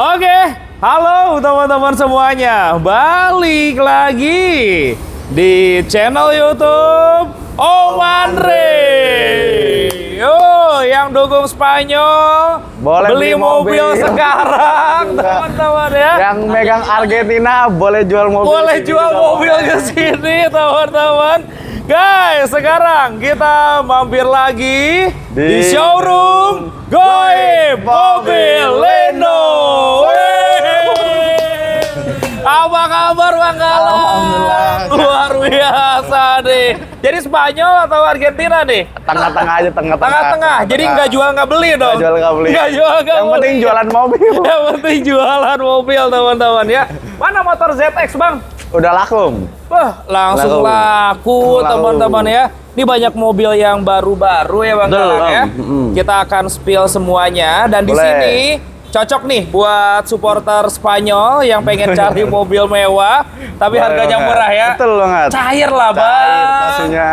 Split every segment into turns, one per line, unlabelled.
Oke, halo teman-teman semuanya. Balik lagi di channel YouTube Om Andre. Yo, yang dukung Spanyol
boleh
beli mobil sekarang, teman-teman ya.
Yang megang Argentina boleh jual mobil.
Boleh jual mobil ke sini, teman-teman. Guys, sekarang kita mampir lagi di showroom Goib Mobil Lindo. Apa kabar Bang Galang? Luar biasa nih. Jadi Spanyol atau Argentina nih?
Tengah-tengah aja,
Tengah-tengah. Jadi nggak jual nggak beli dong?
Nggak jual nggak beli.
Nggak jual nggak beli.
Yang penting jualan mobil.
Yang penting jualan mobil, teman-teman ya. Mana motor ZX Bang?
Udah laku.
Wah, langsung laku teman-teman ya. Ini banyak mobil yang baru-baru ya Bang Galang ya. Kita akan spill semuanya dan di sini cocok nih buat supporter Spanyol yang pengen cari mobil mewah tapi harganya murah ya.
Betul banget.
Cair lah Bang.
Pastinya.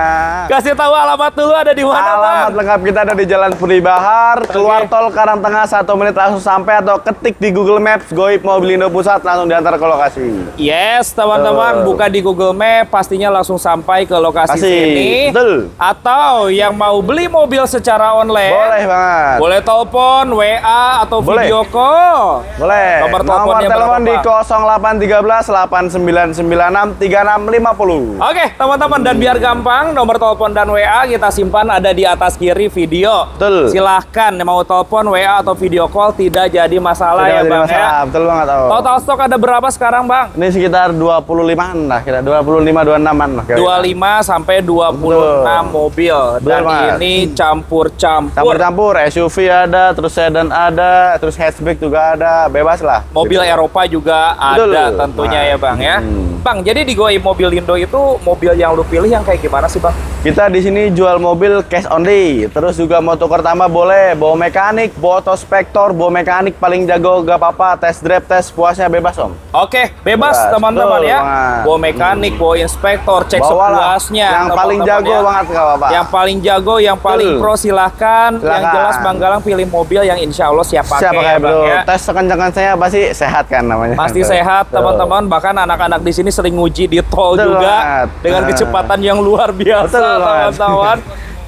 Kasih tahu alamat dulu ada di mana Bang?
Alamat lengkap kita ada di Jalan Puri Bahar, keluar tol Karangtengah 1 menit langsung sampai atau ketik di Google Maps Goib Mobil Lindo Pusat langsung diantar ke lokasi.
Yes, teman-teman, buka di Google Maps pastinya langsung sampai ke lokasi sini.
Betul.
Atau yang mau beli mobil secara online,
boleh banget.
Boleh telepon, WA atau video call.
Boleh.
Nomor teleponnya
telepon di
berapa?
0813 8996 3650.
Oke, teman-teman, dan biar gampang, nomor telepon dan WA kita simpan ada di atas kiri video.
Betul.
Silahkan mau telepon, WA atau video call tidak jadi masalah ya Bang ya.
Betul banget.
Total stok ada berapa sekarang Bang?
Ini sekitar 25-an lah, kira 25-26-an lah. Kira-kira.
25 sampai 26 mobil. Dan ini campur-campur.
Campur-campur, SUV ada, terus sedan ada, terus hatchback juga ada, bebas lah.
Mobil
gitu.
Eropa juga ada tentunya ya Bang ya. Bang, jadi di Goib Mobil Lindo itu mobil yang lu pilih yang kayak gimana sih Bang?
Kita di sini jual mobil cash only, terus juga mau tukar tambah boleh, bawa mekanik, bawa autospektor, bawa mekanik paling jago gak apa-apa, test drive, tes puasnya bebas Om.
Oke, bebas teman-teman ya. Bawa mekanik, bawa inspektor, cek sepuasnya.
Yang paling jago banget gak apa-apa.
Yang paling jago, yang paling pro silahkan. Yang jelas Bang Galang pilih mobil yang insya Allah siap pakai.
Siap pakai
ya, Bang, ya.
Tes sekencang saya pasti sehat kan namanya.
Pasti sehat teman-teman. Bahkan anak-anak di sini sering nguji di tol juga dengan kecepatan yang luar biasa teman-teman.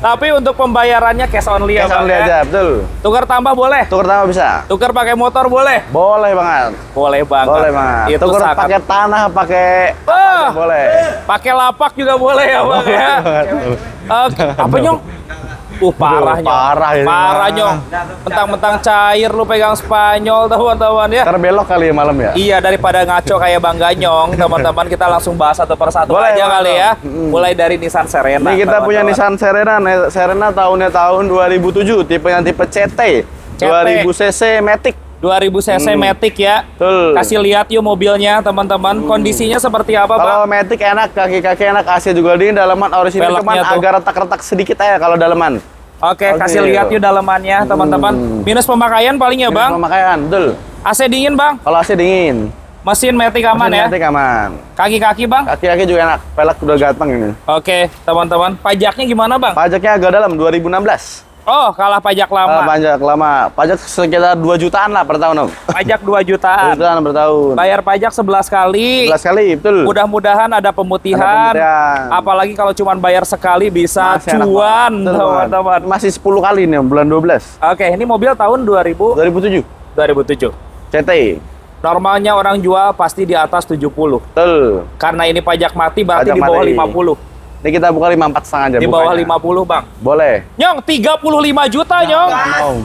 Tapi untuk pembayarannya cash only ya Bang.
Cash only aja, betul.
Tukar tambah boleh?
Tukar tambah bisa.
Tukar pakai motor boleh?
Boleh banget.
Boleh banget.
Boleh banget.
Itu
tukar pakai tanah, pakai boleh.
Pakai lapak juga boleh ya Bang ya. Apa Nyong? Parah Nyong. Parah Nyong. Mentang-mentang cair lu pegang Spanyol teman-teman ya.
Terbelok kali ya malam ya?
Iya, daripada ngaco kayak Bang Ganyong, teman-teman kita langsung bahas satu persatu aja kali ya. Mulai dari Nissan Serena.
Ini kita punya Nissan Serena. Serena tahunnya tahun 2007, tipenya tipe CT. 2000 cc Matic. 2000
cc Matic ya.
Betul.
Kasih lihat yuk mobilnya teman-teman. Kondisinya seperti apa Bang?
Kalau Matic enak, kaki-kaki enak, AC juga dingin, dalaman orisinil cuman agak retak-retak sedikit aja kalau dalaman.
Oke, kasih lihat yuk dalamannya teman-teman. Minus pemakaian paling ya Bang?
Minus pemakaian, betul.
AC dingin Bang?
Kalau AC dingin.
Mesin Matic aman ya?
Matic aman.
Kaki-kaki Bang?
Kaki-kaki juga enak, pelek udah ganteng ini.
Oke, teman-teman. Pajaknya gimana Bang?
Pajaknya agak dalam, 2016.
Oh, kalah pajak lama.
Pajak lama. Pajak sekitar 2 jutaan lah per tahun, Om.
Pajak 2 jutaan.
2 jutaan per tahun.
Bayar pajak 11 kali.
11 kali, betul.
Mudah-mudahan ada pemutihan. Apalagi kalau cuma bayar sekali bisa cuan, teman-teman.
Masih 10 kali nih, bulan 12.
Oke, ini mobil tahun
2007.
2007.
CT.
Normalnya orang jual pasti di atas 70.
Betul.
Karena ini pajak mati berarti di bawah 50.
Ini kita buka 54,5 aja.
Di bawah 50 Bang.
Boleh.
Nyong, 35 juta Nyong.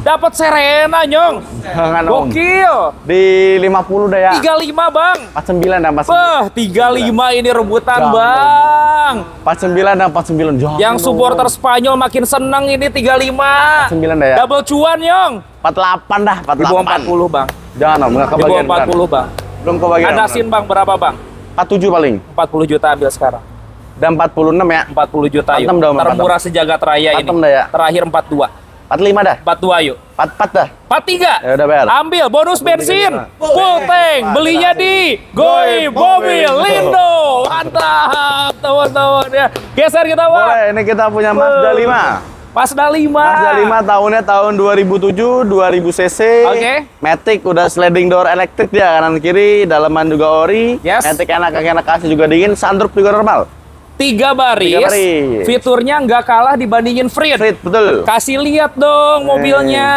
Dapat Serena Nyong. Gokil.
Di 50 dah ya.
35 Bang.
49 dan 49.
35 ini rebutan Bang.
49 dan 49.
Yang supporter Spanyol makin senang ini 35.
49 dah ya.
Double cuan Nyong.
48 dah, 48.
Di bawah 40 Bang.
Jangan Om, nggak kebagian.
Di bawah 40 Bang.
Belum kebagian.
Ada SIN Bang berapa Bang?
47 paling.
40 juta ambil sekarang.
Dan 46 ya.
40 juta yuk.
Dah,
termurah sejagat raya ini.
Dah ya.
Terakhir 42.
45 dah.
42 yuk.
44 dah.
43.
Ya udah bayar.
Ambil bonus bensin. Full tank. Belinya di Goib Mobil Lindo. Mantap teman-teman ya. Geser kita Bang.
Boleh, ini kita punya Mazda 5.
Mazda 5.
Mazda 5 tahunnya tahun 2007, 2000 cc.
Oke.
Matic udah sliding door elektrik dia kanan kiri, dalaman juga ori.
Yes.
Matic enak AC juga dingin, sunroof juga normal.
3 baris.
3 baris.
Fiturnya nggak kalah dibandingin Freed.
Freed, betul.
Kasih lihat dong mobilnya.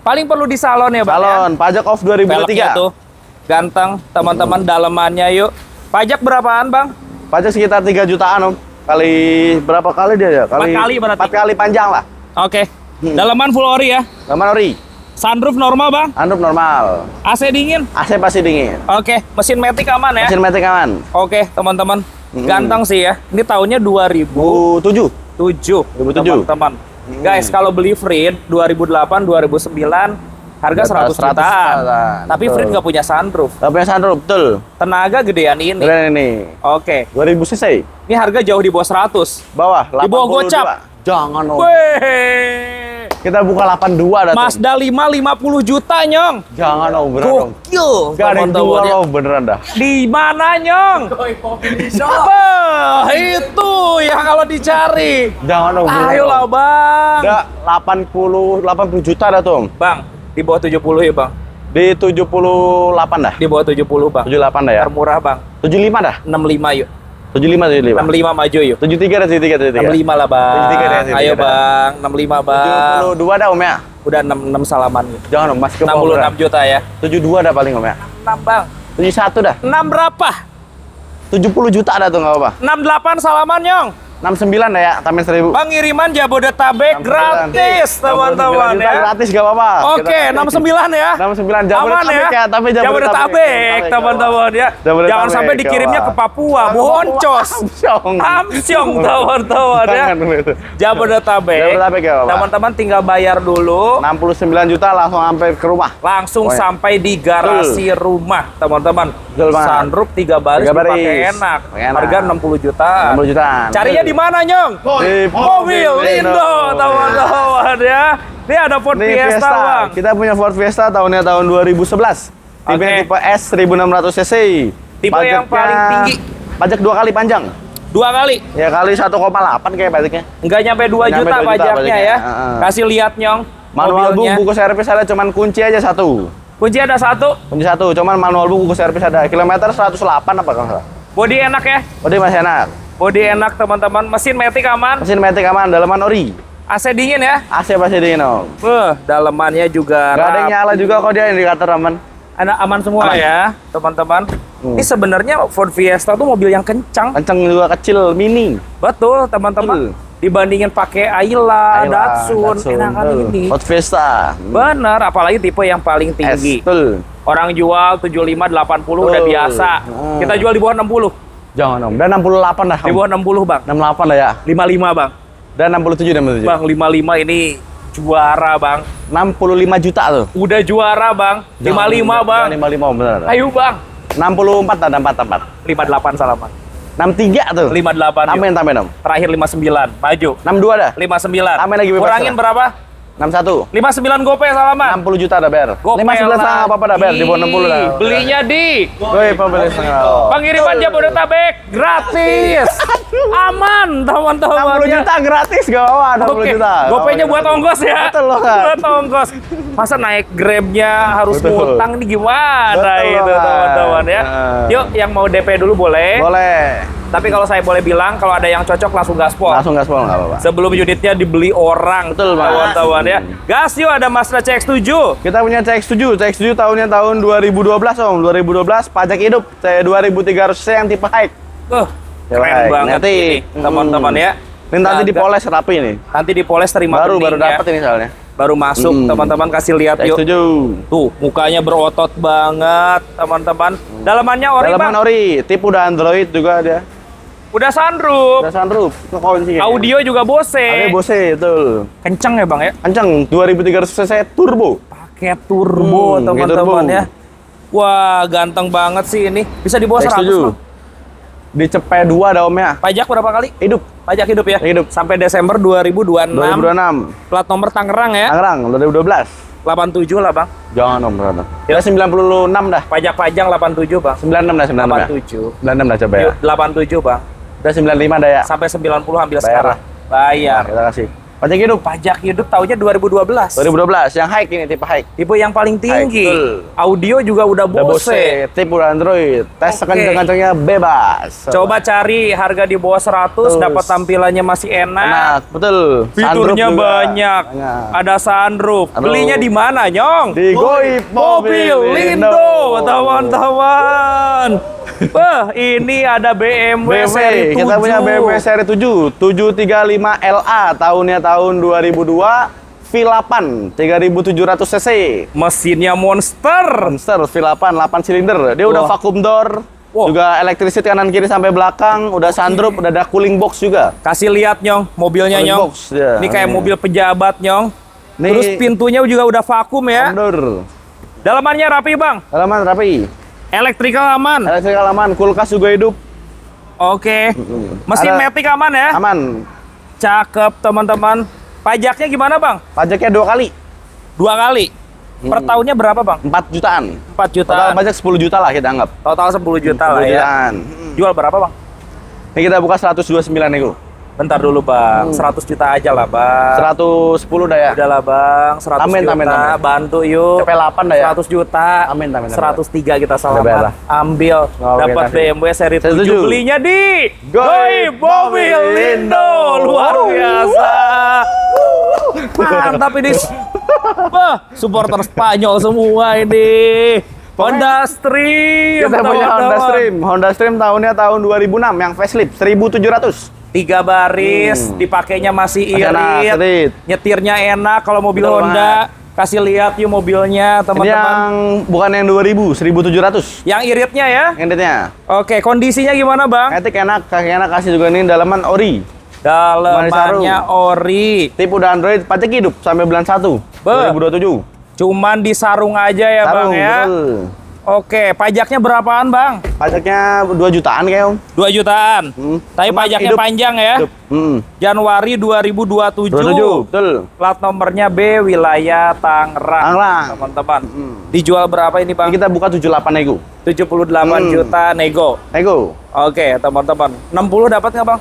Paling perlu di salon ya, Bang.
Salon, pajak off 2023.
Velgnya tuh ganteng, teman-teman. Dalamannya yuk. Pajak berapaan, Bang?
Pajak sekitar 3 jutaan, Om. Kali berapa kali dia ya?
4 kali berarti.
4 kali panjang lah.
Oke. Dalaman full ori ya.
Dalaman ori.
Sunroof normal, Bang.
Sunroof normal.
AC dingin.
AC pasti dingin.
Oke, mesin matic aman ya.
Mesin Matic aman.
Oke, teman-teman. Ganteng sih ya. Ini tahunnya 2007,
2007.
teman-teman. Guys, kalau beli Freed 2008, 2009 harga 100 jutaan. Tapi
Betul.
Freed nggak punya sunroof.
Gak punya sunroof, betul.
Tenaga gedean ini.
Keren ini.
Oke.
2000 cc.
Ini harga jauh di bawah 100.
Bawah, 82.
Di bawah gocap.
Jangan, Om.
Weh.
Kita buka 82 dah, Tom.
Mazda 5 50 juta, Nyong.
Jangan, Om. Beneran, Om.
Gokil.
Gak ada yang jual,
teman-teman ya.
Om. Beneran dah.
Di mana, Nyong? Bah, itu yang kalau dicari.
Jangan, Om. beneran,
Ayolah,
Om.
Bang.
Udah 80 juta dah, Tom.
Bang, di bawah 70 ya, Bang.
Di 78 dah.
Di bawah 70, Bang.
78 dah ya.
Termurah, Bang.
75 dah.
65 yuk.
75.
65 maju yuk.
73 dah, 73.
65 lah, Bang.
73 deh, 73
Ayo,
dah.
Bang. 65, Bang.
72 dah, Om ya.
Udah 66 salaman yuk.
Jangan, Om. Masih ke bawah.
66 juta ya.
72 dah paling, Om ya.
6, Bang.
71 dah.
6 berapa?
70 juta dah tuh, nggak apa-apa.
68 salaman, Nyong.
69 dah ya, tambahin 1000.
Pengiriman Jabodetabek
69.
gratis, teman-teman
69 juta
ya.
gratis, gak apa-apa.
Oke, 69 ya.
69
Aman ya.
tapi
Jabodetabek, teman-teman ya.
Jabodetabek,
Jangan sampai dikirimnya ke Papua, boncos. Amsyong, teman-teman ya. Jabodetabek.
Jabodetabek ya, Bapak.
Teman-teman tinggal bayar dulu,
69 juta langsung sampai ke rumah.
langsung
Oh, iya.
sampai di garasi rumah, teman-teman.
Betul banget.
Sunroof 3 baris,
3 baris.
dipakai enak.
Pakai enak.
Harga 60 juta.
60 jutaan.
Carinya di mana, Nyong?
Di
Mobil Indo, teman-teman ya. Ini ada Ford
Ini
Fiesta, Bang.
Kita punya Ford Fiesta tahunnya tahun 2011. Tipe
Oke.
tipe S 1600 cc.
Tipe yang paling tinggi.
Pajak 2 kali panjang.
2 kali.
Ya kali 1,8 kayak pajaknya.
Enggak nyampe 2
Nggak
juta
nyampe 2 juta
pajaknya
pajaknya.
ya.
Heeh.
Kasih lihat, Nyong.
Manual book,
mobilnya.
buku servis ada, cuman kunci aja satu.
Kunci ada 1.
Kunci satu, cuman manual book, buku servis ada. Kilometer 108 apa kalau salah.
Bodi enak ya.
Bodi masih enak.
Bodi enak, teman-teman. Mesin matic aman.
Mesin Matic aman, dalaman ori.
AC dingin ya.
AC pasti dingin, Om.
Dalamannya juga
Gak ada yang
rapi.
nyala juga kok dia indikator aman.
Aman semua
Aman.
ya, teman-teman. Ini sebenarnya Ford Fiesta tuh mobil yang kencang.
Kenceng juga, kecil, mini.
Betul, teman-teman. Dibandingin pakai Ayla, Datsun, enakan
betul.
ini.
Ford Fiesta.
Bener, apalagi tipe yang paling tinggi.
Betul.
Orang jual 75, 80 udah
Betul.
biasa. Kita jual di bawah 60.
Jangan, Om. Dan 68 dah,
Di
Om.
bawah 60, Bang.
68 dah ya.
55, Bang.
Dan 67, 67.
Bang, 55 ini juara, Bang.
65 juta tuh.
Udah juara, Bang. 55, Bang.
55, bener.
Ayo, Bang.
64 ada 44.
58 salaman.
63 tuh.
58 yuk.
Tambahin, Om.
Terakhir 59. Maju.
62 dah.
59.
Tambahin lagi bebas
Kurangin
lah.
berapa?
61.
59 gopay salaman.
60 juta dah, Ber.
Gopay
59 setengah apa-apa dah, Ber. Di bawah 60 dah.
Belinya di
Woi, pembeli setengah.
pengiriman Jabodetabek gratis. Aman, teman-teman.
60 juta gratis, gak apa-apa. 60
Oke,
juta.
gopaynya buat ongkos ya.
Betul loh, kan.
Buat ongkos. Masa naik Grabnya harus
Betul.
ngutang nih gimana
Betul
itu,
loh, kan.
teman-teman ya.
Nah.
Yuk, yang mau DP dulu boleh.
Boleh.
Tapi kalau saya boleh bilang, kalau ada yang cocok langsung gaspol.
Langsung gaspol nggak apa-apa.
Sebelum unitnya dibeli orang,
Betul, Mas.
teman-teman ya. Gas yuk, ada Mazda CX-7.
Kita punya CX-7. CX-7 tahunnya tahun 2012, Om. 2012 pajak hidup. 2300 cc yang tipe high.
Keren
baik.
banget
Nanti,
ini, teman-teman ya.
Ini nanti
Gagah.
dipoles rapi nih.
Nanti dipoles terima
Baru
bening ya.
dapat ini soalnya.
Baru masuk, teman-teman kasih lihat yuk.
CX-7.
Tuh, mukanya berotot banget, teman-teman. Dalamannya ori, Bang.
Dalaman ori, tip udah Android juga dia.
Udah sunroof.
Udah sunroof, kunci.
Audio juga Bose.
Ada Bose, betul.
Kenceng ya, Bang ya.
Kenceng, 2300 cc turbo.
Pakai turbo,
pakai
teman-teman
turbo.
ya. Wah, ganteng banget sih ini. Bisa di bawah 100,
CX-7.
Bang.
Di cepet 2 dah, Om ya.
Pajak berapa kali?
Hidup.
Pajak hidup ya?
Hidup.
Sampai Desember 2026.
2026.
Plat nomor Tangerang ya.
Tangerang, 2012.
87 lah, Bang.
Jangan, Om, berapa?
Ya.
Ya 96 dah.
Pajak-pajak 87, Bang.
96 dah, 96 dah.
87.
96 dah coba ya.
Yuk, 87, Bang.
Udah 95 dah ya.
Sampai 90 ambil
Bayar
sekarang.
lah.
Bayar.
Nah, kita kasih. Pajak hidup.
Pajak hidup tahunnya 2012.
2012, yang high ini, tipe high.
Tipe yang paling tinggi.
Betul.
Audio juga udah Bose.
Tipe udah Android. Tes
Oke.
kencang-kencangnya bebas.
Coba cari harga di bawah 100, dapat tampilannya masih enak.
Enak, betul.
Fiturnya
Sunroof juga.
banyak. Ada sunroof. Belinya di mana, Nyong?
Di Goib
Mobil Lindo, teman-teman. Wah, ini ada BMW, seri 7.
Kita punya BMW seri 7, 735 LA, tahunnya tahun 2002, V8, 3700 cc.
Mesinnya monster.
Monster V8, 8 silinder. Dia udah
Wah.
vacuum door,
Wah.
juga electricity kanan kiri sampai belakang, udah sunroof, udah ada cooling box juga.
Kasih lihat, Nyong, mobilnya,
Cooling
Nyong.
box, ya.
Ini kayak mobil pejabat, Nyong.
Nih.
Terus pintunya juga udah vakum ya.
Door.
Dalamannya rapi, Bang.
Halaman rapi.
Elektrikal aman.
Elektrik aman, kulkas juga hidup.
Oke. Mesin
Ada-
matic aman ya.
Aman.
Cakep, teman-teman. Pajaknya gimana, Bang?
Pajaknya 2 kali,
2 kali. Per tahunnya berapa, Bang?
4 jutaan.
4 juta.
Total pajak 10 juta lah kita anggap.
Total 10 juta lah
10
ya.
jutaan.
Jual berapa, Bang?
Ini kita buka 129 nego.
Bentar dulu, Bang. 100 juta aja lah, Bang.
110 dah ya.
Udah lah, Bang. 100
Amin,
juta.
amin, amin.
Bantu yuk.
CP 8 dah ya.
100 juta.
Amin, amin, amin.
103 kita
Udah
selamat.
bayar lah.
Ambil.
Oh,
Dapat
oke,
BMW seri
Seri
7.
7.
Belinya di
Goib
Mobil Lindo. Luar biasa. Mantap ini. Wah, supporter Spanyol semua ini. Honda Stream.
Kita punya Honda
teman-teman.
Stream. Honda Stream tahunnya tahun 2006 yang facelift 1700.
3 baris, dipakainya masih
Masih enak,
irit,
irit.
nyetirnya enak. Kalau mobil
Betul
Honda, kasih lihat yuk mobilnya,
Ini
teman-teman.
yang bukan yang 2000, 1700.
Yang iritnya ya.
Endetnya.
Oke, kondisinya gimana, Bang?
Etik enak, kaki enak, kasih juga ini dalaman ori.
Dalemannya ori.
Tipe udah Android, pajak hidup sampai bulan 1
Beuh.
2027.
Cuman disarung aja ya, Bang
Sarung,
ya.
betul.
Oke, pajaknya berapaan, Bang?
Pajaknya 2 jutaan kayak Om.
2 jutaan. Tapi
Cuman
pajaknya
hidup.
panjang ya.
Hidup.
Januari 2027.
27, betul.
Plat nomornya B, wilayah Tangerang.
Tangerang.
Teman-teman. Dijual berapa ini, Bang?
Ini kita buka 78 nego.
78 juta nego.
Nego.
Oke, teman-teman. 60 dapat nggak, Bang?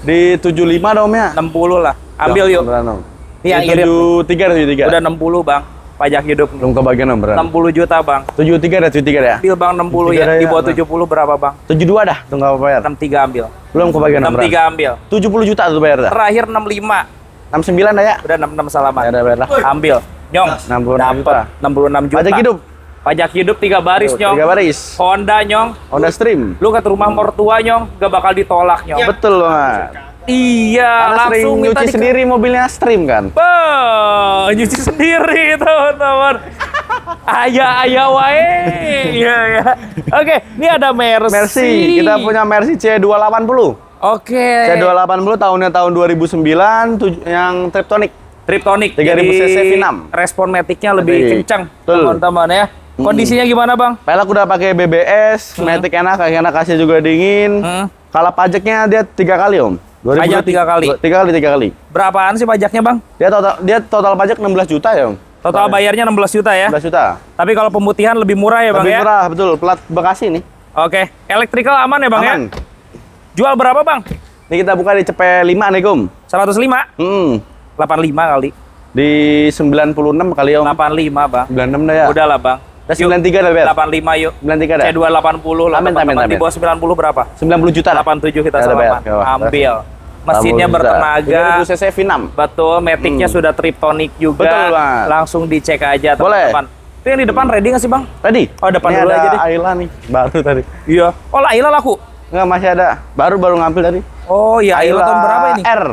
Di 75 dong ya.
60 lah. Ambil yuk. Ini yang irit.
73, 73.
Udah 60, Bang. Pajak hidup.
Belum kebagian Om, beneran.
60 juta, Bang.
73 dah, 73 dah.
Ambil, Bang, 60 ya.
73
Di bawah
ya,
70 berapa, Bang?
72 dah, tuh nggak apa bayar.
63 ambil.
Belum kebagian Om,
63 ambil.
70 juta tuh bayar dah.
Terakhir 65.
69 dah ya.
Udah 66 salaman.
Ya udah bayar dah.
Ambil. Nyong.
66 juta.
Dapat 66 juta.
Pajak hidup.
Pajak hidup 3 baris, Nyong.
3 baris.
Honda, Nyong.
Honda Stream.
Lu ke rumah mertua, Nyong, gak bakal ditolak, Nyong.
Betul banget.
Iya,
Karena sering
langsung minta
nyuci sendiri mobilnya Stream kan.
Nyuci sendiri, teman-teman. Ayah wae. Iya, ya. Oke, ini ada Mercy.
Mercy, kita punya Mercy C280.
Oke.
C280 tahunnya tahun 2009 yang Triptonic.
Triptonic.
3000 cc
Jadi,
V6.
respon matic-nya lebih
Lebih.
kencang,
Betul.
teman-teman ya. Kondisinya gimana, Bang?
Pelek udah pakai BBS, matic enak, kaki enak, kasih juga dingin. Kalau pajaknya dia 3 kali Om.
Pajak 3 kali.
3 kali.
Berapaan sih pajaknya, Bang?
Dia total pajak 16 juta ya Om.
Total bayarnya 16 juta ya.
16 juta.
Tapi kalau pemutihan lebih murah ya, Bang
Lebih
ya?
murah, betul. Plat Bekasi nih.
Oke. Elektrikal aman ya, Bang
Aman.
ya? Jual berapa, Bang?
Ini kita buka di CP5 nih Om.
105? 85 kali.
Di 96 kali Om.
85, Bang.
96 dah ya.
Udah lah, Bang.
Udah 93 dah, Bet.
85 yuk.
93 dah.
C280 lah,
Amin,
teman-teman.
amin,
Di
amin.
bawah 90 berapa?
90 juta dah.
87 kita
Ya, udah
selamat.
bayar. Ya,
Ambil. Mesinnya
80 juta.
bertenaga.
3000 cc V6.
Betul, matic-nya sudah Triptonic juga.
Betul, Bang.
Langsung dicek aja,
Boleh.
teman-teman. Itu yang di depan ready nggak sih, Bang?
Ready?
Oh, depan
Ini
dulu
ada
aja deh.
Ayla nih, baru tadi.
Iya. Oh, Laila laku.
Enggak, masih ada. Baru ngambil tadi.
Oh, iya. Ayla tahun berapa ini?
R.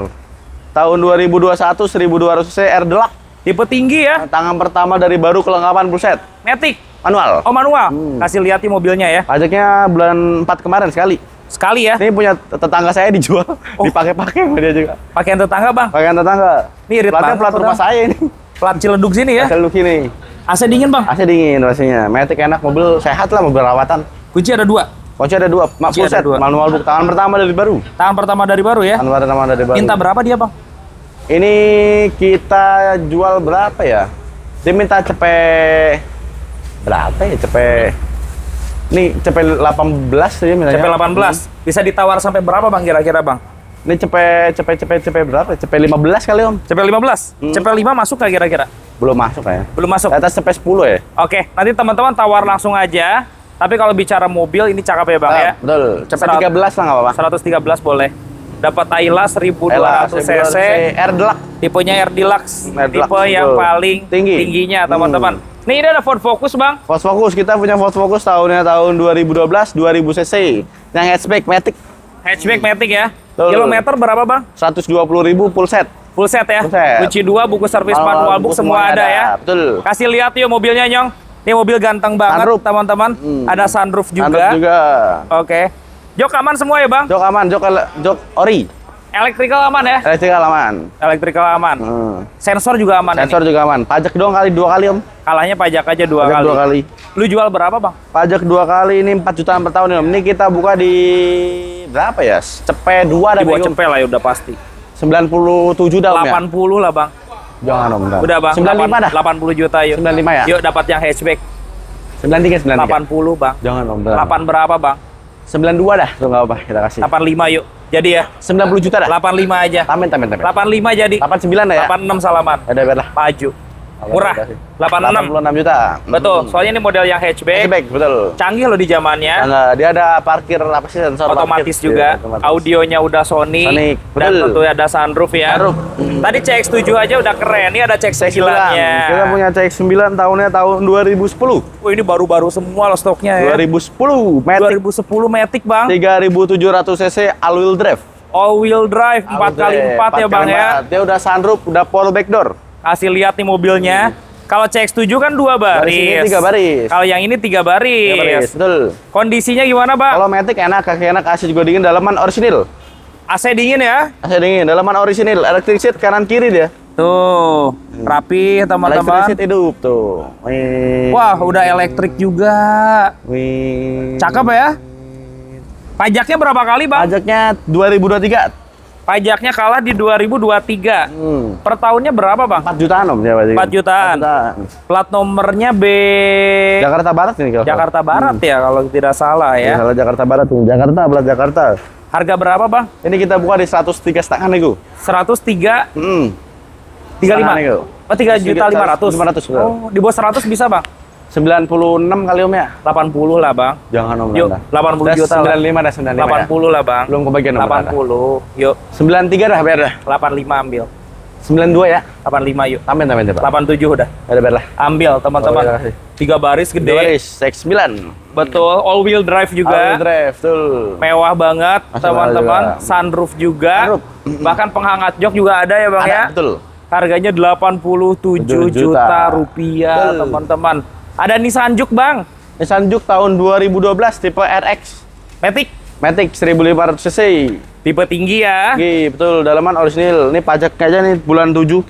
Tahun 2021 1200 cc R Deluxe.
Tipe tinggi ya.
Tangan pertama dari baru kelengkapan full set.
Matic.
Manual.
Oh, manual. Kasih lihat nih mobilnya ya.
Pajaknya bulan 4 kemarin sekali.
Sekali ya.
Ini punya tetangga saya dijual, dipakai-pakai sama dia juga.
Pakaian tetangga, Bang.
Pakaian tetangga.
Ini irit
Platnya
banget,
plat rumah
Bang.
saya ini.
Plat Ciledug sini ya.
Asal lu sini.
AC dingin, Bang.
AC dingin pastinya. Matic enak, mobil sehat lah, mobil rawatan.
Kunci ada 2.
Kunci ada 2,
Kunci
full
ada
set,
2.
manual book. Tangan pertama dari baru.
Tangan pertama dari baru ya.
Tangan pertama dari baru.
Minta berapa dia, Bang?
Ini kita jual berapa ya? Dia minta cepet berapa ya? Nih cepet 18 dia mintanya.
CP18. Bisa ditawar sampai berapa, Bang, kira-kira, Bang?
Ini CP berapa? CP 15 kali, Om.
CP 15? CP 5 masuk nggak kira-kira?
Belum masuk ya.
Belum masuk.
Di atas CP 10 ya.
Oke, nanti teman-teman tawar langsung aja. Tapi kalau bicara mobil ini cakep ya Bang ya.
Betul. CP 13 lah nggak apa-apa.
113 boleh. Dapat Ayla 1200 cc.
R Deluxe.
Tipenya R Deluxe.
R Deluxe,
Tipe yang
betul.
paling tingginya teman-teman. Nih ini ada Ford Focus Bang.
Ford Focus, kita punya Ford Focus tahun 2012, 2000 cc. Yang hatchback Matic.
Hatchback Matic ya.
Betul.
Kilometer berapa Bang?
120.000 full set.
Full set ya.
Full set.
Kunci 2, buku servis, manual book semua ada ya.
Betul.
Kasih lihat yuk mobilnya Nyong. Ini mobil ganteng banget
Sunroof.
teman-teman. Ada sunroof juga.
Sunroof juga.
Oke. Jok aman semua ya Bang?
Jok aman, jok ori.
Electrical aman ya?
Elektrikal aman.
Electrical aman. Sensor juga aman
Sensor
ini.
juga aman. Pajak doang kali 2 kali, Om.
Kalahnya pajak aja 2
Pajak
kali.
2 kali.
Lu jual berapa Bang?
Pajak 2 kali ini 4 jutaan per tahun, Om. Ini kita buka di berapa ya? CP 2 dah,
Di bawah
Om.
cepet lah ya udah pasti.
97 dah, Om ya.
80 lah Bang.
Jangan, Om.
Udah Bang.
95 dah.
80 juta yuk.
95 ya?
Yuk dapat yang hatchback.
93, 93.
80 Bang.
Jangan, Om.
8 berapa Bang?
92 dah. Tuh enggak apa, kita kasih.
85 yuk. Jadi ya.
90 juta dah.
85 aja.
Tamen.
85 jadi.
89 dah ya.
86 salaman.
Ada berlah.
Maju. Murah. 86.
86 juta.
Betul. Soalnya ini model yang hatchback.
Hatchback, betul.
Canggih loh di zamannya.
Nah, dia ada parkir apa sih, sensor
Otomatis
parkir.
juga.
Iya, otomatis.
Audionya udah Sony.
Sonic,
Dan
betul.
tentu ada sunroof ya.
Sunroof.
Tadi CX-7 aja udah keren. Ini ada CX-9-nya.
Kita punya CX-9 tahunnya tahun 2010.
Wah, ini baru-baru semua loh stoknya ya.
2010 Matic
2010 Matic Bang.
3700 cc all wheel drive.
All wheel drive 4x4 ya Bang ya.
Dia udah sunroof, udah power back door.
Kasih lihat nih mobilnya. Kalau CX-7 kan 2
Baris ini
baris.
3 baris.
Kalau yang ini 3 baris.
3 baris, betul.
Kondisinya gimana Bang?
Kalau Matic enak, kaki enak, AC juga dingin, dalaman orisinil.
AC dingin ya.
AC dingin, dalaman orisinil, electric seat kanan kiri dia.
Tuh, rapi
Electric
teman-teman.
seat hidup tuh. Wih.
Wah, udah elektrik juga.
Wih.
Cakep ya. Pajaknya berapa kali Bang?
Pajaknya 2023.
Pajaknya kalah di 2023. Per tahunnya berapa Bang?
4 jutaan, Om.
4 jutaan. Plat nomornya B
Jakarta Barat ini kalau.
Jakarta Barat ya kalau tidak salah ya.
Salah Jakarta Barat tuh. Jakarta, belat Jakarta.
Harga berapa Bang?
Ini kita buka di 103,5 nego.
103 35.
Setengah nego.
Oh, 3.500.000.
500, betul.
Oh, di bawah 100 bisa Bang?
96 kali, Om ya.
80 lah Bang.
Jangan, Om.
Yuk,
dah.
80 juta lah.
95 dah, 95 ya.
80 lah Bang.
Belum kebagian, Om.
80. Yuk,
93 dah, biar dah.
85 ambil.
92 ya.
85 yuk.
Tamen, Pak.
87 udah.
Ada biar lah.
Ambil teman-teman.
Oh, iya.
3 baris gede.
Baris, X9.
Betul, all wheel drive juga.
All wheel drive, betul.
Mewah banget
Masuk
teman-teman.
juga.
Sunroof juga.
Sunroof.
Bahkan penghangat jok juga ada ya Bang
Ada,
ya.
betul.
Harganya 87 juta rupiah
Betul.
teman-teman. Ada Nissan Juke Bang.
Nissan Juke tahun 2012 tipe RX.
Matic.
Matic 1500 cc.
Tipe tinggi ya.
Betul, dalaman orisinil. Ini pajaknya aja nih bulan 7.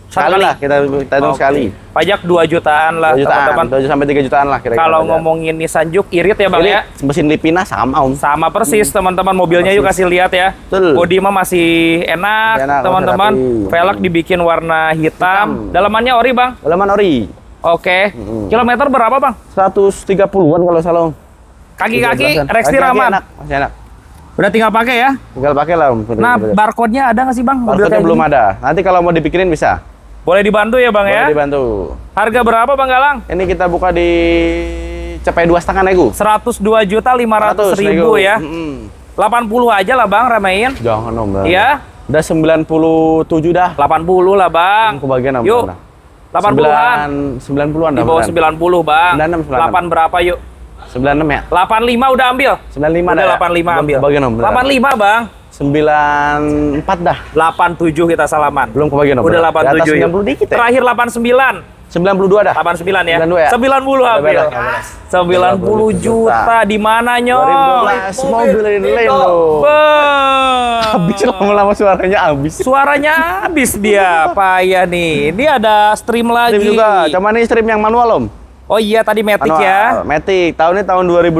Sekali
kali?
lah, kita hitung
Oke.
sekali.
Pajak 2 jutaan lah
2 jutaan,
teman-teman.
2 sampai 3 jutaan lah kira-kira.
Kalau ngomongin Nissan Juke irit ya Bang
ini
ya.
mesin Lipina sama, Om.
Sama persis teman-teman, mobilnya yuk kasih lihat ya.
Betul.
Bodi mah masih enak
Enak,
teman-teman.
masih rapi.
Velg dibikin warna hitam. Dalamannya ori Bang.
Dalaman ori.
Oke. Kilometer berapa Bang?
130-an kalau salah, Om.
Kaki-kaki
17-an.
rekstir
Kaki-kaki
aman.
enak, masih enak.
Udah tinggal pakai ya.
Tinggal pakai lah, Om.
Nah, barcode-nya ada nggak sih Bang? Mobil
Barcode
kayak
belum
gini?
ada. Nanti kalau mau dipikirin bisa.
Boleh dibantu ya Bang ya.
Boleh dibantu.
Harga berapa Bang Galang?
Ini kita buka di CP 2,5 nego.
102.500.000 ya. 80 aja lah Bang, ramein.
Jangan, Om.
Iya.
Udah 97 dah.
80 lah Bang.
Kebagian, Om.
Yuk. 80-an.
90-an
Di
dah.
bawah 90 Bang.
96,
8 berapa yuk?
96 ya.
85 udah ambil.
95
Udah
dah.
85 ambil.
Kebagian, Om.
85 Bang.
94 dah.
87 kita salaman.
Belum kebagian, Om.
Udah
Di atas
87 yuk.
90 dikit ya.
Terakhir 89.
92 dah.
89 ya.
92 ya.
90 ambil.
Udah beres.
90 juta di mana Nyong?
2012 mobil ini loh. Habis lama-lama suaranya habis.
Suaranya habis dia. Payah nih. Ini ada stream lagi.
Stream juga. Cuman ini stream yang manual, Om.
Oh iya tadi Matic ya.
Matic. Tahun ini tahun 2002,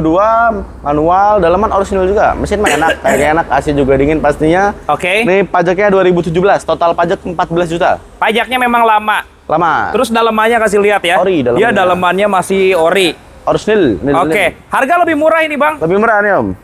manual, dalaman orisinal juga. Mesin mah enak, kayaknya enak, AC juga dingin pastinya.
Oke.
Ini pajaknya 2017, total pajak 14 juta.
Pajaknya memang lama.
Lama.
Terus dalamannya kasih lihat ya.
Ori dalamannya.
Dia dalamannya masih ori.
Orisinil.
Oke. Harga lebih murah ini Bang.
Lebih murah nih, Om.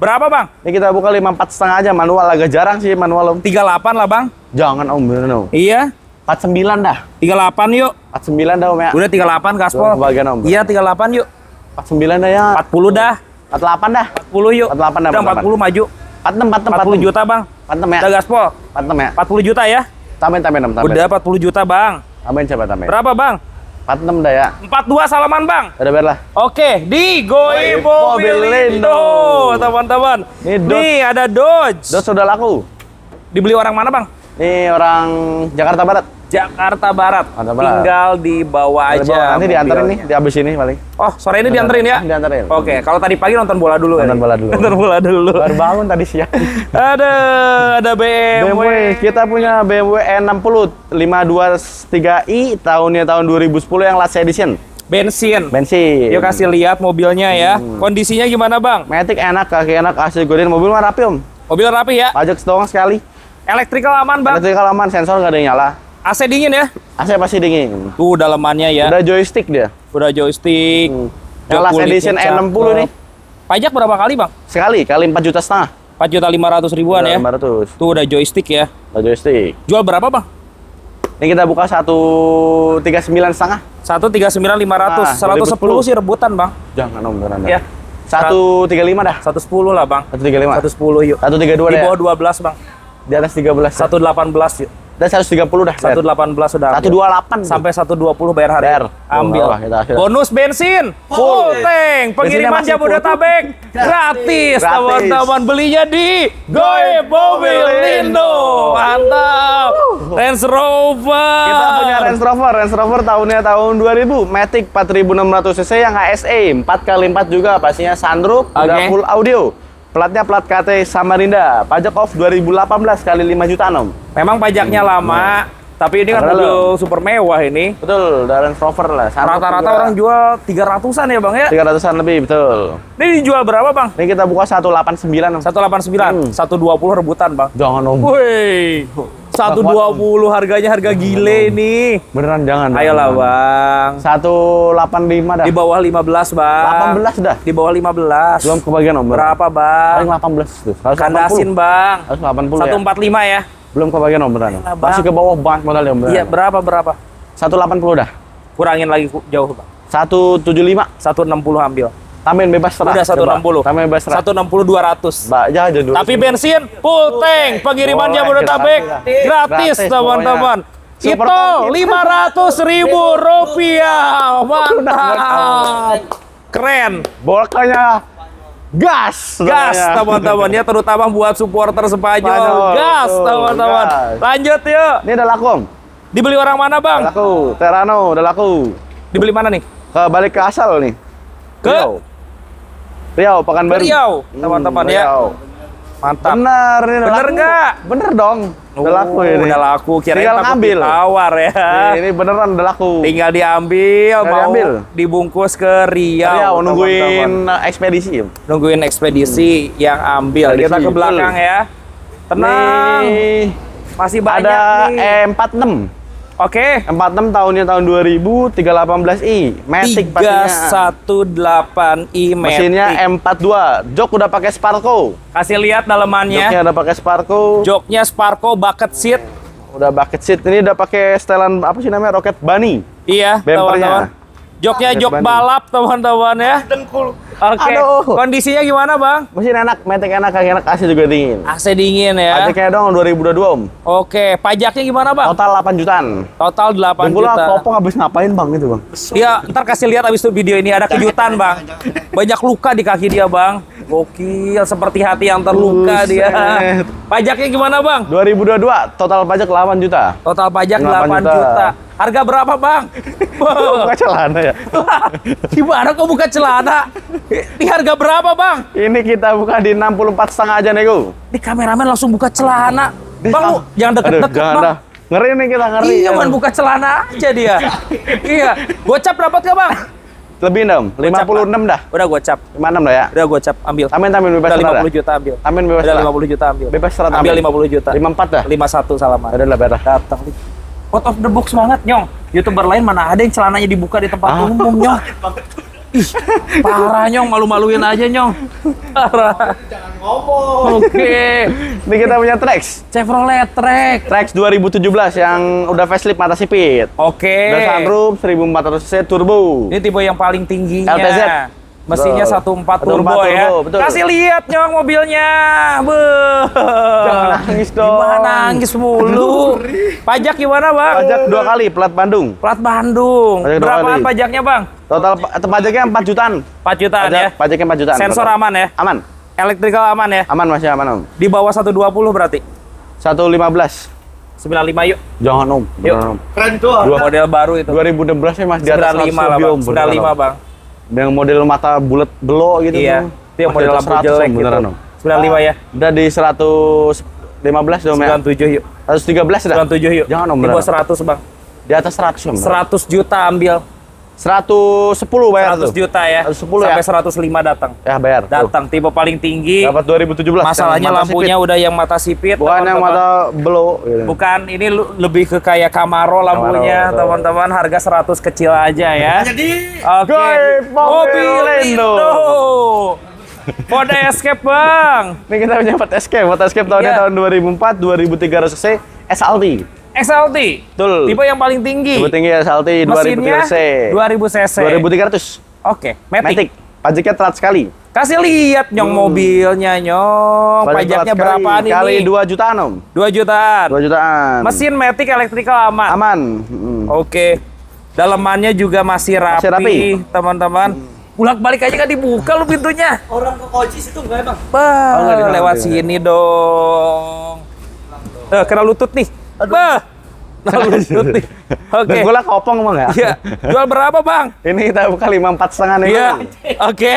Berapa Bang?
Ini kita buka 54,5 aja, manual agak jarang sih manual om.
38 lah Bang.
Jangan om, bener om.
Iya.
49 dah.
38 yuk.
49 dah om ya.
Udah 38 gaspol.
Kebagian om.
Iya 38 yuk.
49 dah ya.
40 dah.
48 dah.
40 yuk.
48 dah.
Udah 40 maju.
46
40 juta Bang.
46 ya.
Udah gaspol.
46 ya.
40 juta ya.
Tambahin om, tambahin.
Udah 40 juta Bang.
Tambahin coba tambahin.
Berapa Bang?
46 dah ya.
42 salaman Bang.
Udah biar lah.
Oke, di Goib Mobilindo, teman-teman. Nih ada Dodge.
Dodge sudah laku.
Dibeli orang mana Bang?
Ini orang Jakarta Barat.
Jakarta Barat.
Jakarta Barat.
Tinggal dibawa aja.
Nanti diantarin nih, di abis ini paling.
Oh, sore ini dianterin ya?
Diantarin.
Oke, kalau tadi pagi nonton bola dulu.
Nonton bola dulu.
Nonton bola dulu.
Baru bangun tadi siang.
Ada BMW.
Kita punya BMW E60 523i tahunnya tahun 2010 yang last edition.
Bensin.
Bensin.
Yuk kasih lihat mobilnya ya. Kondisinya gimana Bang?
Matic enak, kaki enak, AC godin, mobil mah rapi om.
Mobil rapi ya.
Pajak doang sekali.
Elektrikal aman Bang.
Elektrikal aman, sensor nggak ada yang nyala.
AC dingin ya.
AC pasti dingin.
Tuh dalemannya ya.
Udah joystick dia.
Udah joystick.
Yang last edition E60 nih.
Pajak berapa kali Bang?
Sekali, kali 4,5 juta.
4.500.000-an ya.
500.
Tuh udah joystick ya.
Udah joystick.
Jual berapa Bang?
Ini kita buka 139,5.
139.500.
Nah,
110 sih rebutan Bang.
Jangan om, beneran.
Ya.
135 dah.
110 lah Bang.
135.
110 yuk.
132
Di
dah.
bawah 12 Bang.
Di atas 13.
118 yuk.
Dan 130 dah.
118 sudah.
128
sampai 120 bayar hari.
Bayar.
Ambil.
Oh, kita.
Bonus bensin full tank. Pengiriman
Bensinnya masih
Jabodetabek gratis.
Gratis.
Teman-teman belinya di Goib Mobilindo. Mantap. Range Rover.
Kita punya Range Rover. Range Rover tahunnya tahun 2000. Matic 4600 cc yang ASE 4x4 juga. Pastinya sunroof, udah full audio. Platnya plat KT Samarinda. Pajak off 2018 kali 5 jutaan om.
Memang pajaknya lama, tapi ini kan mobil super mewah ini.
Betul, udah Range Rover lah.
Rata-rata orang jual 300-an ya Bang ya?
300-an lebih, betul.
Ini dijual berapa Bang?
Ini kita buka 189 om.
189, 120 rebutan Bang.
Jangan om.
Wih, 120 harganya harga gile ini.
Beneran jangan.
Ayolah Bang.
185 dah.
Di bawah 15 Bang.
18 dah.
Di bawah 15.
Belum kebagian om.
Berapa Bang?
Paling 18 tuh.
Kandasin Bang.
180 ya.
145 ya.
Belum kebagian om beneran.
Ayolah, Bang.
Masih ke bawah banget modalnya om beneran.
Iya, berapa?
180 dah.
Kurangin lagi jauh Bang.
175.
160 ambil.
Tambahin bebas serat.
Udah 160.
Tambahin bebas serat.
160 200.
Mbak, aja dulu.
Tapi bensin full tank, pengiriman
Boleh,
Jabodetabek
gratis.
gratis
Gratis,
teman-teman.
Super
Itu
tank.
500.000 rupiah, mantap, keren,
Bolkanya gas.
gas
semuanya.
teman-teman ya, terutama buat supporter Spanyol,
Spanyol,
gas
betul,
teman-teman.
gas.
Lanjut yuk,
Ini udah laku om.
dibeli orang mana
Udah
Bang?
laku. Terano udah laku.
Dibeli mana nih?
Balik ke asal nih.
Ke
Riau, Pekanbaru.
Riau, teman-teman ya.
Riau.
Mantap.
Bener ini udah
Bener
laku.
nggak?
Bener dong. Udah laku ini.
Udah laku, kirain
Tinggal
takut
ngambil.
ditawar ya.
Ini beneran udah laku.
Tinggal diambil,
Tinggal
mau
diambil.
dibungkus ke Riau.
Riau nungguin
teman-teman.
ekspedisi.
Nungguin ekspedisi yang ambil.
Ekspedisi,
Kita ke belakang
betul.
ya. Tenang,
Nih,
masih banyak
ada
nih.
E46.
Oke.
46 tahunnya tahun 2000, 318i. Matic pastinya.
318i
Mesinnya
Matic.
M42. Jok udah pakai Sparko.
Kasih lihat dalemannya.
Joknya udah pakai Sparko.
Joknya Sparko bucket seat.
Udah bucket seat. Ini udah pakai setelan apa sih namanya? Rocket Bunny.
Iya,
Bempernya.
teman-teman. Joknya
Rocket
jok
Bunny.
balap, teman-teman ya. Dengkul. Oke.
Aduh.
Kondisinya gimana, Bang?
Mesin enak, Matic enak, kaki enak, AC juga dingin.
AC dingin ya.
Pajaknya dong 2022 om.
Oke, pajaknya gimana, Bang?
Total 8 jutaan.
Total 8
Dengkul
juta.
Popong habis ngapain bang itu bang?
Iya, ntar kasih lihat abis itu video ini ada kejutan, Bang. Banyak luka di kaki dia, Bang. Gokil, seperti hati yang terluka dia.
Buset.
Pajaknya gimana, Bang?
2022 total pajak 8 juta.
Total pajak
8
8
juta.
juta. Harga berapa, Bang?
Buka celana ya.
Gimana kok buka celana? Di harga berapa, Bang?
Ini kita buka di 64,5 aja nego.
Di kameramen langsung buka celana. Bang, lu jangan
Aduh,
deket-deket,
jangan
Bang.
dah. Ngeri nih kita ngeri.
Iya, man, buka celana aja dia. Iya. Gocap dapat gak, Bang?
Lebih dong, 56 dah.
Udah gocap.
56 dah ya.
Udah gocap, ambil.
Tamin bebas
Udah
serat.
50 juta ambil.
Tamin bebas
Udah
serat.
50 juta ambil.
Bebas serat
Ambil
tamin.
50 juta.
54 dah.
51 salaman.
Udah lah beres.
Datang. Out of the box banget, Nyong. YouTuber lain mana ada yang celananya dibuka di tempat umum, Nyong. Parah Nyong, malu-maluin aja Nyong. Parah.
Jangan ngomong.
Oke.
Ini kita punya Trax.
Chevrolet Trax.
Trax 2017 yang udah facelift mata sipit.
Oke.
Udah sunroof 1400 cc turbo.
Ini tipe yang paling tingginya.
LTZ.
Mesinnya 1.4 turbo ya.
betul.
Kasih lihat Nyong mobilnya.
Jangan nangis dong.
Gimana nangis mulu? Pajak gimana Bang?
Pajak 2 kali, plat Bandung.
Plat Bandung.
Pajak 2
Berapaan
kali.
pajaknya Bang?
Total pajaknya 4 jutaan.
4 jutaan ya.
Pajaknya 4 jutaan.
Sensor
total.
aman ya?
Aman.
Elektrikal aman ya?
Aman masih aman Om.
Di bawah 120 berarti?
115.
95 yuk.
Jangan Om.
Yuk.
Beneran, Om.
Keren tuh.
Model baru itu.
2016 ya Mas di atas
95 lah
lebih,
Bang.
Om. Beneran,
95
Om.
Bang.
Yang model mata bulat belok gitu.
Iya.
Om.
Itu yang
Masih
model
atas
lampu
100,
jelek
Om.
gitu.
Beneran Om.
95 ya.
Udah di 115 dong ya.
97 yuk.
113 dah.
97 yuk.
Jangan Om.
Di
Beneran.
bawah 100 Bang.
Di atas 100 Om.
100 juta ambil.
110 bayar
100
tuh.
juta ya.
110
Sampai
ya.
105 datang.
Ya bayar. Tuh.
Datang tipe paling tinggi.
Dapat 2017.
Masalahnya
yang mata
lampunya
sipit.
udah yang mata sipit.
Bukan yang
teman-teman.
mata belok. Gitu.
Bukan, ini lebih ke kayak Camaro lampunya,
betul.
teman-teman. Harga 100 kecil aja ya.
Jadi
Oke.
Goib Mobilindo.
Ford Escape, Bang.
Ini kita punya Ford Escape tahunnya
Iya.
tahun 2004, 2300 cc, SLT.
XLT.
Betul.
Tipe yang paling tinggi.
Tipe tinggi SLT
Mesinnya
2000 cc.
2000 cc.
2300.
Oke, Matic.
Matic. Pajaknya telat sekali.
Kasih lihat Nyong mobilnya, Nyong.
Pajak
Pajaknya
telat sekali.
berapaan ini?
Kali 2 jutaan Om.
2 jutaan.
2 jutaan.
Mesin Matic elektrikal aman.
aman.
Oke. Dalemannya juga masih rapi,
Masih rapi.
teman-teman. Bolak-balik aja nggak dibuka lu pintunya.
orang ke Kocis itu enggak ya Bang?
Bah,
Oh, nggak di dalam,
lewat
di
sini dong. Kena lutut nih. Bah. Kena lutut nih. Oke.
Dan gula kopong emang ya?
Iya. Jual berapa, Bang?
Ini kita buka 54 setengah nih.
Iya. Oke.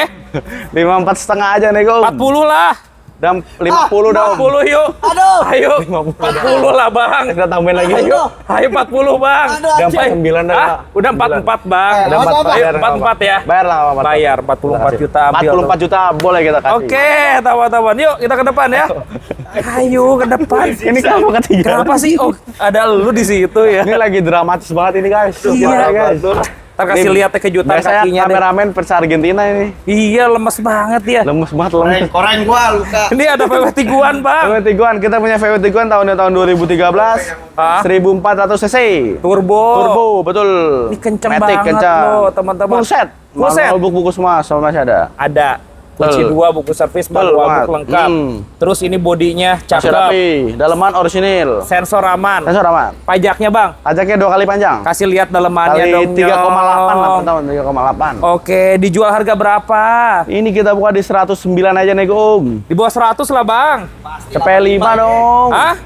54 setengah aja nih Om.
40 lah.
Dan 50 dah Om.
40 yuk.
Aduh.
Ayo. 40 lah, Bang.
Kita tambahin lagi.
Ayo. Ayo 40, Bang.
Aduh,
Udah
anjing.
49 dah.
Ah, udah 44, Bang.
Udah 44.
Ayo 44 ya.
Bayar lah Om.
Bayar 44 juta ambil.
44 juta boleh kita kasih.
Oke, teman-teman. Yuk, kita ke depan ya. Ayo ke depan.
Ini kamu ketiga.
Kenapa sih? Oh, ada lu di situ ya.
Ini lagi dramatis banget ini guys.
Iya.
Parah, guys.
Ntar kasih
Ini
lihat kejutan
biasanya
kakinya deh.
kameramen versi Argentina ini.
Iya, lemes banget ya.
Lemes banget lemes.
Koren gua luka.
Ini ada VW Tiguan, Bang.
VW Tiguan, kita punya VW Tiguan tahun 2013.
Ah.
1400 cc.
Turbo.
Turbo, betul.
Ini kenceng
Matic,
banget loh, teman-teman.
Full set.
Full set.
Manual buku semua sama masih ada.
Ada. Kunci
Betul.
2, buku servis,
Betul
manual
banget.
book lengkap. Terus ini bodinya
Masih
cakep.
rapi. Daleman orisinil.
Sensor aman.
Sensor aman.
Pajaknya, Bang.
Pajaknya 2 kali panjang.
Kasih lihat dalemannya
Kali
dong.
3,8 lah
Nyong.
tahun 3,8.
Oke, dijual harga berapa?
Ini kita buka di 109 aja nih Om.
Di bawah 100 lah, Bang.
Cepet 5 dong.
Hah?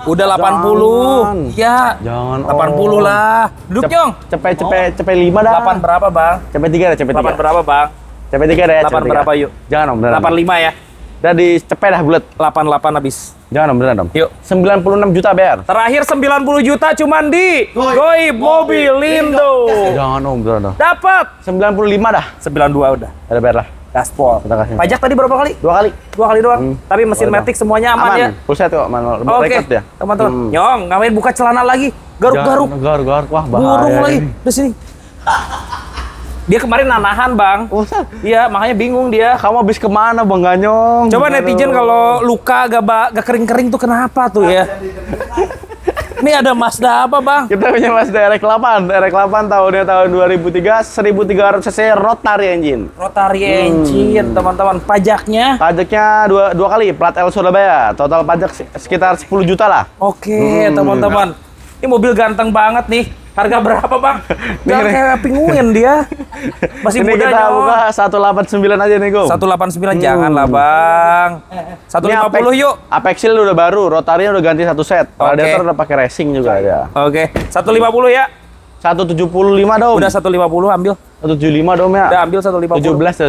Udah 80.
Jangan.
Ya.
Jangan
80 lah. Duduk, Nyong.
Cepet 5 dah.
8 berapa, Bang?
Cepet 3 dah, cepet 3.
8 berapa, Bang?
Cepet 3 dah ya.
8
cepet 3.
berapa, yuk?
Jangan Om, beneran.
85 ya.
Udah di cepet dah bulat.
88 habis.
Jangan Om, beneran Om.
Yuk.
96 juta bayar.
Terakhir 90 juta cuman di Goib Mobilindo.
Jangan Om, beneran Om.
Dapat
95 dah.
92 udah.
Ada bayar lah.
Gaspol.
Kita kasih.
Pajak tadi berapa kali?
2 kali.
2 kali doang. Tapi mesin
Boleh,
Matic semuanya aman, ya.
Full set kok, manual.
Oke,
Record ya.
teman-teman. Nyong, ngapain buka celana lagi? Garuk-garuk.
Garuk-garuk. Wah, bahaya.
Burung lagi.
ini.
Di sini. Dia kemarin nanahan, Bang.
Usah.
Iya, makanya bingung dia.
Kamu habis kemana Bang Ganyong?
Coba netizen kalau luka gak kering-kering tuh kenapa tuh ya? Ini ada Mazda apa, Bang?
Kita punya Mazda RX-8. RX-8 tahunnya tahun 2003, 1300 cc rotary engine.
Rotary engine, teman-teman. Pajaknya?
Pajaknya dua kali, plat L Surabaya. Total pajak sekitar 10 juta lah.
Oke, teman-teman. Ini mobil ganteng banget nih. Harga berapa, Bang? Jangan kayak pinguin dia. Masih
Ini
muda,
kita
Nyong.
buka 189 aja nih, Go.
189 janganlah, Bang.
Ini
150 yuk.
Apexil udah baru, rotarinya udah ganti 1 set. Radiator udah pakai racing juga ada.
Oke, 150 ya.
175 dong.
Udah 150 ambil.
175 dong ya.
Udah ambil 150.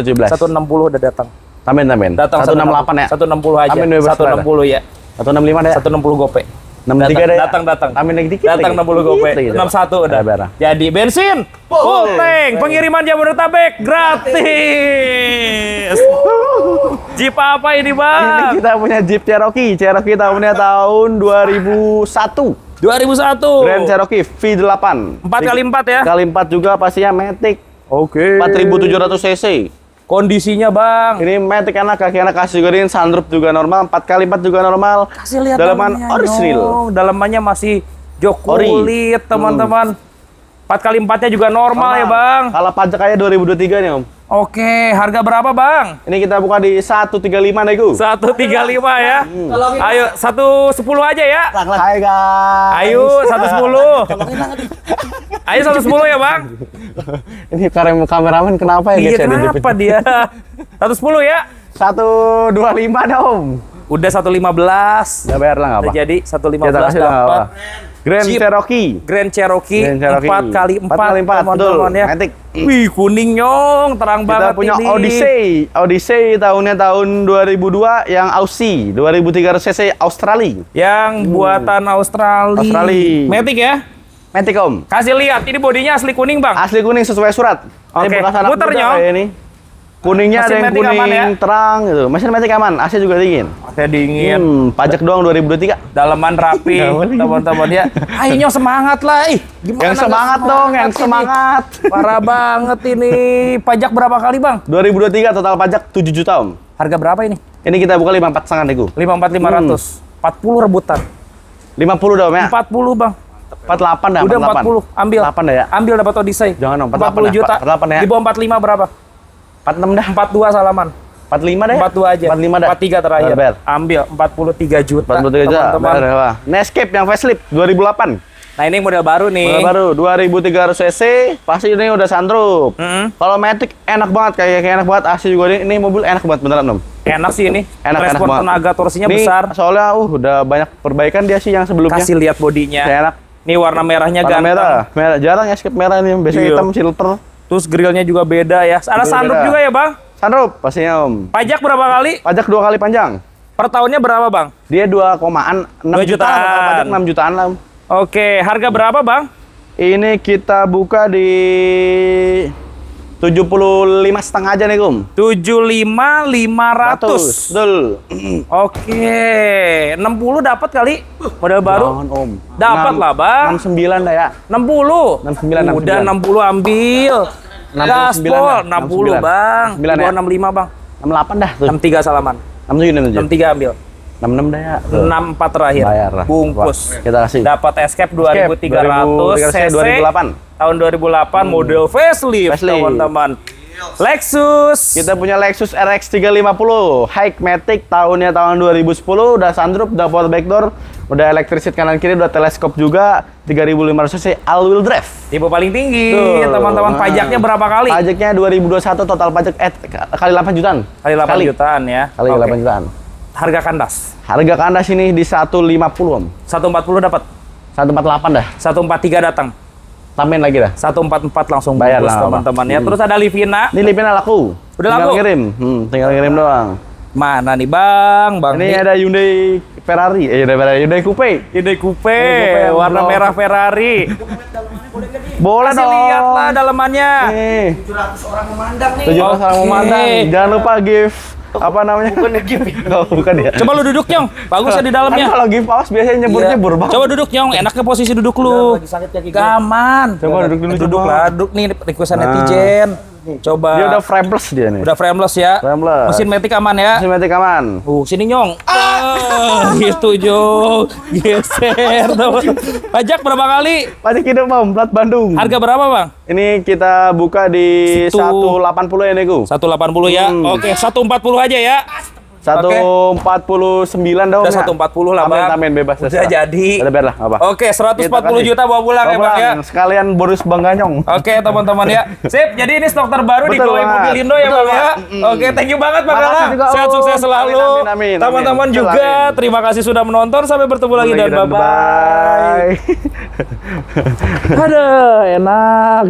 17.
160 udah datang.
Tamen.
Datang
168 ya.
160 aja.
Amin, bebas
160 ya.
165 deh.
160 gope.
63 deh.
Datang.
Tamen lagi dikit.
Datang
lagi.
60 gope.
Dikit lagi,
61 udah.
Ada.
Jadi bensin full tank, pengiriman Jabodetabek gratis. Jeep apa ini,
Ini
Bang?
kita punya Jeep Cherokee. Cherokee tahunnya tahun 2001.
2001.
Grand Cherokee V8.
4x4 ya.
Kali 4 juga pastinya Matic. Oke. 4.700 cc.
Kondisinya bang.
Ini matic enak, kaki enak, kasih juga ini, sunroof juga normal, 4x4 juga normal.
Kasih lihat
dalaman original.
Dalamannya masih jok
Ori.
kulit teman-teman. 4x4-nya juga normal ya bang.
Kalau pajak aja 2023 nih om.
Oke, harga berapa bang?
Ini kita buka di 135 nego.
135 ya. Ayo 110 aja ya.
Hai guys.
Ayo 110. Ayo 110 ya bang.
Ini kameramen kenapa ya guys ya?
Kenapa dia? 110 ya.
125 dong.
Udah 115.
Udah bayar lah nggak apa?
Udah jadi
Kita
115
kasih lah nggak
dapat.
apa. Grand
Jeep.
Cherokee.
Grand Cherokee,
Grand Cherokee.
4x4 teman-teman ya.
Matic.
Wih, kuning nyong, terang
Kita
banget
punya
ini.
Odyssey tahunnya tahun 2002 yang Aussie, 2300 cc Australia.
Yang buatan Australia.
Australia.
Matic ya.
Matic om.
Kasih lihat, ini bodinya asli kuning bang.
Asli kuning sesuai surat.
Oke,
Ini bekas anak
muter,
muda
Nyong.
kayak ini. Kuningnya
Mesin
ada yang
Matic
kuning
aman ya?
terang gitu. Mesin Matic aman, AC juga dingin.
Oke, dingin.
Pajak doang 2023.
Dalaman rapi,
Nggak boleh.
teman-teman ya. Ayo Nyong, semangat lah. Ih, gimana
Yang
nggak
semangat dong, yang
ini?
semangat.
Parah banget ini. Pajak berapa kali bang?
2023 total pajak 7 juta om.
Harga berapa ini?
Ini kita buka 54 sangat nego.
54.500. 40 rebutan.
50 dong ya.
40 bang.
48 dah.
Udah 40, ambil.
8 dah ya.
Ambil dapat Odyssey.
Jangan dong,
40
48
juta.
48 ya.
Di bawah 45 berapa?
46 dah.
42 salaman.
45 dah ya.
42 aja.
45 dah.
43 terakhir.
Bayar.
Ambil 43 juta.
43 juta.
Teman-teman.
Bayar apa? Nescape yang facelift 2008.
Nah, ini model baru nih.
Model baru 2300 cc, pasti ini udah sunroof. Kalau Matic enak banget, kayak enak banget, AC juga ini mobil enak banget beneran om.
Enak sih ini.
Enak
Respon
banget.
tenaga torsinya
Nih,
besar.
soalnya udah banyak perbaikan dia sih yang sebelumnya.
Kasih lihat bodinya.
Saya enak.
Nih warna merahnya
Warna
ganteng.
merah, jarang Escape merah nih, biasanya
Iya.
hitam silver.
Terus grillnya juga beda ya. Ada
Grill
sunroof
beda.
juga ya bang?
Sunroof pastinya om.
Pajak berapa kali?
Pajak 2 kali panjang.
Per tahunnya berapa bang?
Dia 2,6
2
jutaan. Total
jutaan.
pajak 6 jutaan lah om.
Oke, harga berapa bang?
Ini kita buka di 75 setengah aja nih om.
75.500.
Betul.
Oke, 60 dapat kali model baru.
Jangan, om.
Dapat lah, Bang.
69 dah ya.
60.
69,
Udah 60 ambil.
69
Gaspol
dah.
60 Bang.
69
Di bawah
ya?
65 Bang.
68 dah tuh.
63 salaman.
67.
63 ambil.
66 dah ya. Tuh.
64 terakhir.
Bayar lah.
Bungkus.
Wah, kita kasih.
Dapat Escape 2300 cc
2008.
tahun 2008 model facelift,
Facelift.
teman-teman. Lexus.
Kita punya Lexus RX 350 High Matic tahunnya tahun 2010, udah sunroof, udah power backdoor, udah elektrik seat kanan kiri, udah teleskop juga, 3.500 cc all wheel drive.
Tipe paling tinggi,
Tuh.
teman-teman.
Nah.
Pajaknya berapa kali?
Pajaknya 2021 total pajak kali 8 jutaan.
Kali 8 jutaan ya.
Kali
Oke.
8 jutaan.
Harga kandas.
Harga kandas ini di 150 om.
140 dapat.
148 dah.
143 datang.
Tambahin lagi dah.
144 langsung
Bayar
bungkus,
lah,
teman-teman ya.
apa.
Terus ada Livina.
Ini lipnya laku.
Udah
tinggal
laku?
ngirim. Tinggal ngirim doang.
Mana nih, Bang? Bang
Ini
nih.
ada Hyundai Ferrari. Hyundai Coupe.
Hyundai Coupe,
yang
warna
belum.
merah Ferrari.
Boleh
Kasih
dong.
lihat lah dalamannya.
Nih.
700 orang memandang nih.
700 orang
Oke.
memandang. Jangan lupa give apa namanya? Bukan give. Oh, bukan ya.
Coba lu duduk, Nyong. Bagus ya di
Kan
dalamnya.
kalau give awas biasanya nyebur-nyebur, Bang.
Coba duduk, Nyong. Enaknya posisi duduk lu.
Lagi sakit kaki gue.
Gaman.
Coba duduk dulu,
Duduk
coba.
lah, duduk nih requestan
Nah.
netizen. Coba.
Dia udah frameless dia nih.
Udah frameless ya.
Frameless.
Mesin Matic aman ya.
Mesin Matic aman.
Sini Nyong. Gitu Jong. Geser. Teman. Pajak berapa kali?
Pajak hidup, Om. Plat Bandung.
Harga berapa, Bang?
Ini kita buka di
Situ.
180 ya, Nego.
180 ya. Oke, 140 aja ya.
149 dong.
Udah 140 lah, Bang.
Tamen bebas.
Udah
terserah.
jadi.
Udah bayar lah, apa?
Oke, 140
Kita kasih.
juta bawa pulang ya, Bang ya.
Sekalian bonus Bang Ganyong.
Oke, teman-teman ya. Sip, jadi ini stok terbaru di
Betul
Glowing
banget.
Mobil Indo ya,
Betul
Bang ya.
banget.
Oke, thank you banget Bang
Makasih
Gala.
juga,
Sehat
Om.
sukses selalu.
Amin, amin, amin.
Teman-teman
Betul,
juga,
amin.
terima kasih sudah menonton. Sampai bertemu lagi dan bye-bye.
Bye.
Aduh, enak.